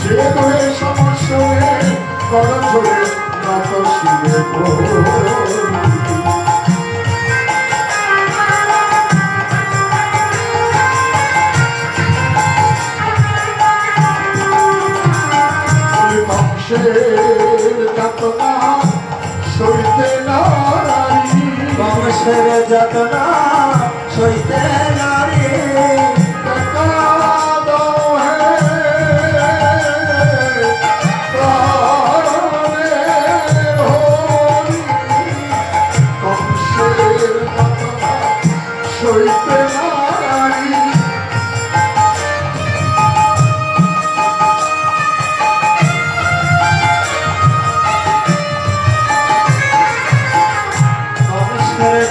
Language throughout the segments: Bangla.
যে তোরে সমস্যে করা ছোড়ে নত শিরে বংশের যাতনা সইতে নারী বংশের যাতনা সইতে নারী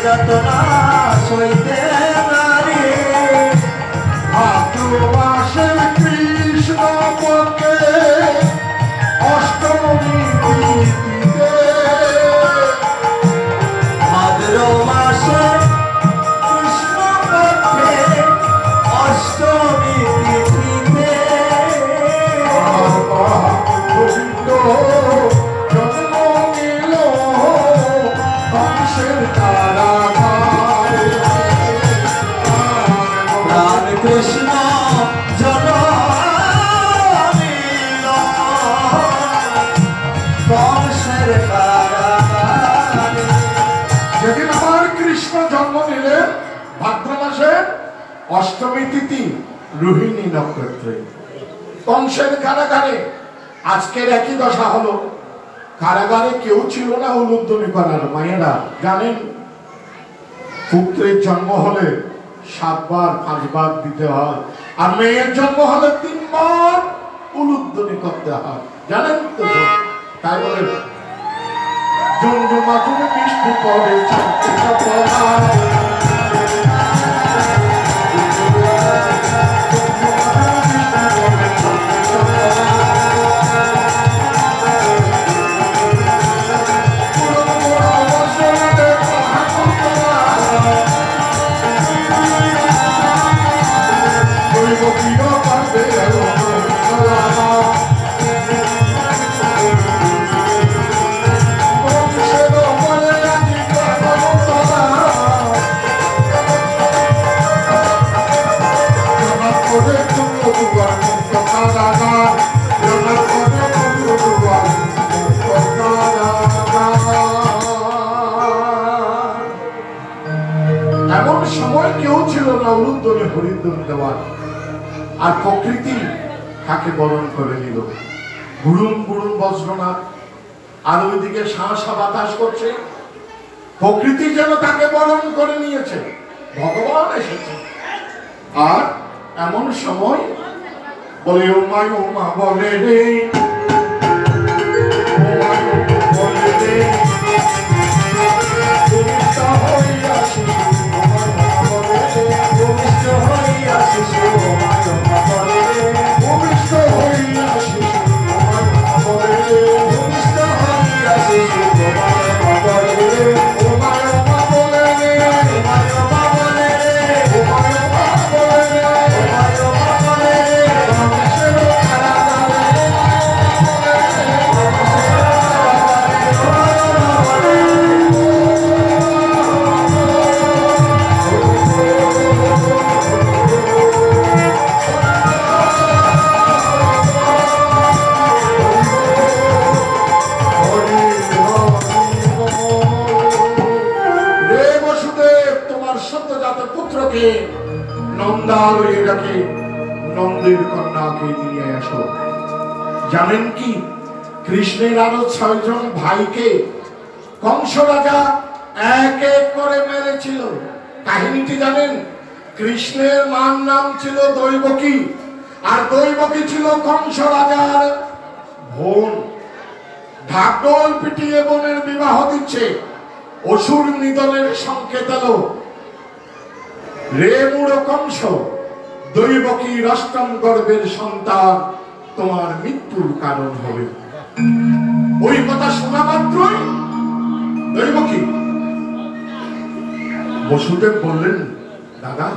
যাতনা সইতে নারী ভাদ্র মাসের কৃষ্ণ পক্ষে অষ্টমী তিথিতে ভাদ্র মাসে কৃষ্ণ পক্ষে অষ্টমী তিথিতে গোবিন্দ জন্ম নিল কংসের কারাগারে প্রাণ কৃষ্ণ জন্ম নিল কংসের কারাগারে। যেদিন আমার কৃষ্ণ জন্ম নিলেন ভাদ্র মাসের অষ্টমী তিথি রোহিণী নক্ষত্রে কংসের কারাগারে। আজকের একই দশা হলো, কারাগারে কেউ ছিল না উলুধ্বনি করার। মায়েরা জানেন, পুত্রের জন্ম হলে 7 বার 5 বার দিতে হয়, আর মেয়ের জন্ম হলে 3 বার উলুধ্বনি করতে হয়, জানেন তো? তাই বলে জমজমা তুমি বৃষ্টি পড়ে এমন সময় কেউ ছিল না উলুধ্বনি হরিধ্বনি দেওয়ার। আর প্রকৃতি তাকে বরণ করে নিল। গুড়ুম গুড়ুম বজ্রনাথ, আর ওইদিকে শাঁসা বাতাস করছে। প্রকৃতি যেন তাকে বরণ করে নিয়েছে, ভগবান এসেছে। আর এমন সময় বলে ও মা বলে রে, ও মা বলে রে, নন্দের কন্যাকে নিয়ে আসো। জানেন কি, কৃষ্ণের আরো 6 জন ভাইকে কংস রাজা এক এক করে মেরেছিল। কাহিনীটি জানেন? কৃষ্ণের মার নাম ছিল দৈবকী, আর দৈবকী ছিল কংস রাজার বোন। ঢাকঢোল পিটিয়ে বোনের বিবাহ দিচ্ছে, অসুর নিধনের সংকেত এলো। রে মূঢ় কংস, দৈবকীর অষ্টম গর্ভের সন্তান তোমার মৃত্যুর কারণ হবে। ওই কথা শোনা মাত্রই দৈবকী বসুদেব বললেন, দাদা,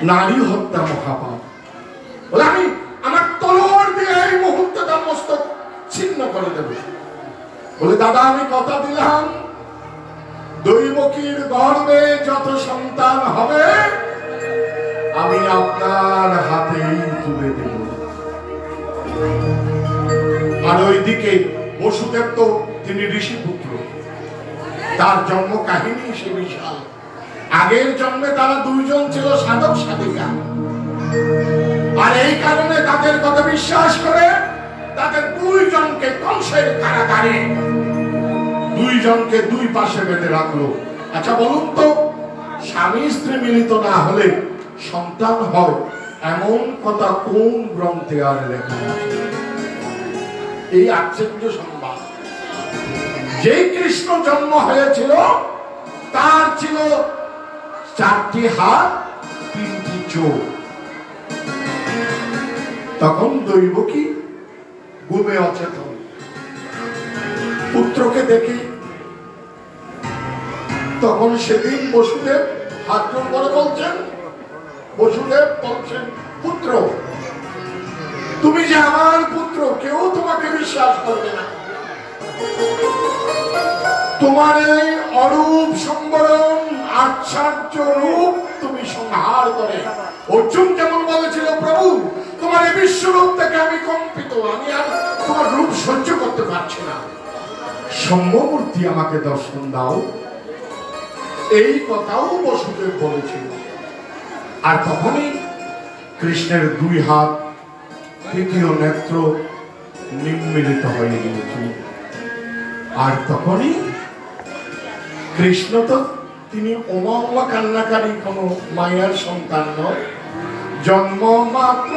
নারী হত্যা মহাপাপ। বলে আমি আমার তলোয়ার বলে দাদা আমি কথা দিলাম দৈবকীর গর্ভে যত সন্তান হবে আমি আপনার হাতেই তুলে দেব। আর ওইদিকে বসুদেব তো তিনি ঋষি পুত্র, তার জন্ম কাহিনী সে বিশাল। আগের জন্মে তারা দুইজন ছিল সাধক সাধিকা, আর এই কারণে তাদের কথা বিশ্বাস করে তাদের দুইজনকে কংসের কারাগারে দুইজনকে দুই পাশে বেঁধে রাখলো। আচ্ছা বলুন তো, স্বামী স্ত্রী মিলিত না হলে সন্তান হয় এমন কথা কোন গ্রন্থে আর লেখা আছে? এই আশ্চর্য সংবাদ। যেই কৃষ্ণ জন্ম হয়েছিল তার ছিল 4টি হাত 3টি চোখ। তখন দৈবকী ঘুমে অচেতন, পুত্রকে দেখে তখন সেদিন বসুদেব হাত জোড় করে বলছেন, বসুদেব বলছেন পুত্র তুমি যে আমার পুত্র, কেউ তোমাকে বিশ্বাস করবে না। তোমার এই অরূপ সম্বরণ আশ্চর্য রূপ তুমি সংহার করে, অর্জুন যেমন বলেছিল প্রভু তোমার এই বিশ্বরূপ থেকে আমি কম্পিত, আমি আর তোমার রূপ সহ্য করতে পারছি না, সম্যমূর্তি আমাকে দর্শন দাও। এই কথাও বসুদেব বলেছিল। আর তখনই কৃষ্ণের 2 হাত 3য় নেত্র নিম্মিলিত হয়ে গিয়েছিল। আর তখনই কৃষ্ণ তো তিনি ওমা ওমা কান্নাকারী কোন মায়ের সন্তান নয়, জন্ম মাত্র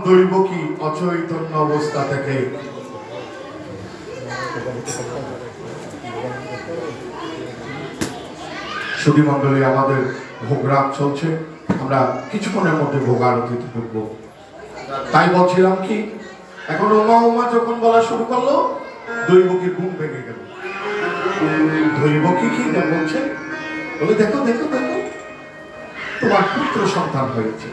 দৈবকী অচৈতন্য অবস্থা থেকে সুধী মণ্ডলী আমাদের ভোগরাগ চলছে, আমরা কিছুক্ষণের মধ্যে ভোগারতিতে ঢুকবো। তাই বলছিলাম কি, এখন ওমা ওমা যখন বলা শুরু করলো দৈবকীর ঘুম ভেঙে গেল। দৈবকী কি বলছে, বলে দেখো দেখো দেখো তোমার পুত্র সন্তান হয়েছে।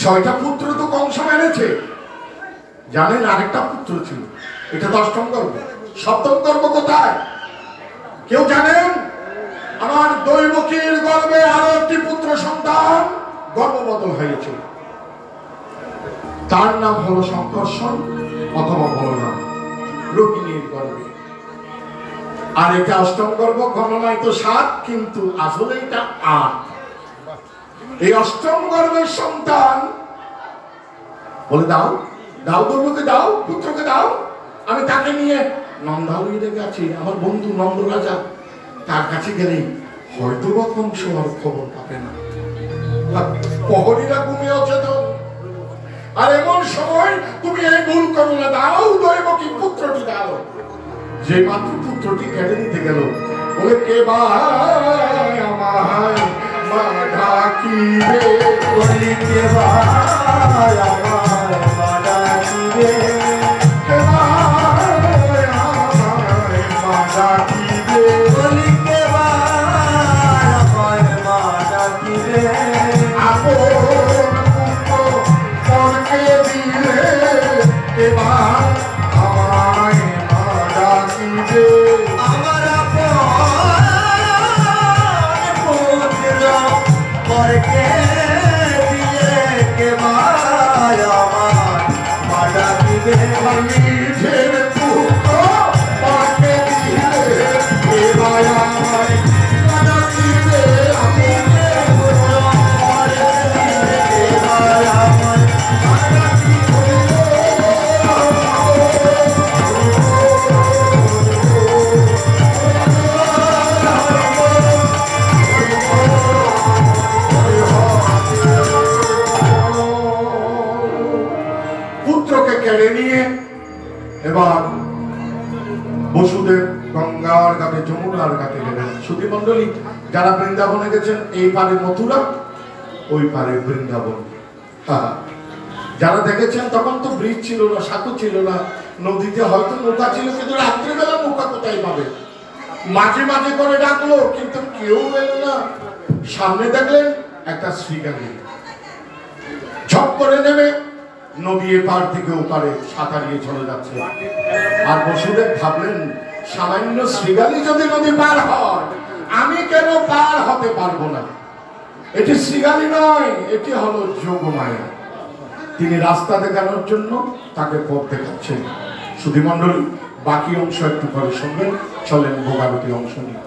6টা পুত্র তো কংস মেরেছে, জানেন আরেকটা পুত্র ছিল, এটা তো 8ম গর্ভ। 7ম গর্ভ কোথায় কেউ জানেন? আমার দৈবকীর গর্ভে আরো একটি পুত্র সন্তান গর্ভবতল হয়েছে, তার নাম হলো শঙ্কর্ষণ অথবা বলরাম, রোহিণীর গর্ভে। আর এটা 8ম গর্ভ, গণনায় তো 7, কিন্তু আসলে এটা 8। এই 8ম গর্ভের সন্তান বলে দাও দাও দৈবকে দাও, পুত্রকে দাও, আমি তাকে নিয়ে নন্দালয়ে গেছি, আমার বন্ধু নন্দ রাজা, তার কাছে গেলেই হয়তো বা কংস আর খবর পাবে না। প্রহরীরা ঘুমিয়ে অচেতন, আর এমন সময় তুমি এই ভুল করো না, দাও দৈবকী পুত্রটি দাও। যে মাত্র পুত্রটি কেড়ে নিতে গেল, বলে কে ভাই আমায় মা ডাকিবে, বলি কে ভাই আমায় মা ডাকিবে, কে ভাই আমায় মা ডাকিবে, বলি কে ভাই আমায় মা ডাকিবে। কে মায়া আমার মাডা দিবে নিজের পুত্র পাকে দিলে কে মায়া আমায় মাডা দিবে আমি পুত্রকে কেড়ে নিয়ে এবার বসুদেব গঙ্গার ঘাটে যমুনার ঘাটে গেলেন। সুধী মন্ডলী, যারা বৃন্দাবনে গেছেন, এই পারে মথুরা, ওই পারে বৃন্দাবন। যারা দেখেছেন তখন তো ব্রিজ ছিল না, সাঁকো ছিল না, নদীতে হয়তো নৌকা ছিল, কিন্তু রাত্রিবেলা নৌকা কোথায় পাবে? মাঝে মাঝে করে ডাকলো কিন্তু কেউ এলো না। সামনে দেখলেন একটা শ্রীগালী ঝপ করে নেমে নদী এপার থেকে ওপারে সাঁতারিয়ে চলে যাচ্ছে। আর বসুদেব ভাবলেন, সামান্য শ্রীগালী যদি নদী পার হয়, আমি কেন পার হতে পারবো না? এটি শ্রীগালী নয়, এটি হলো যোগমায়া। তিনি রাস্তা দেখানোর জন্য তাকে পথ দেখাচ্ছেন। সুধী মণ্ডলী, বাকি অংশ একটু পরে শুনবেন। চলেন ভোগারতি অংশ নিয়ে।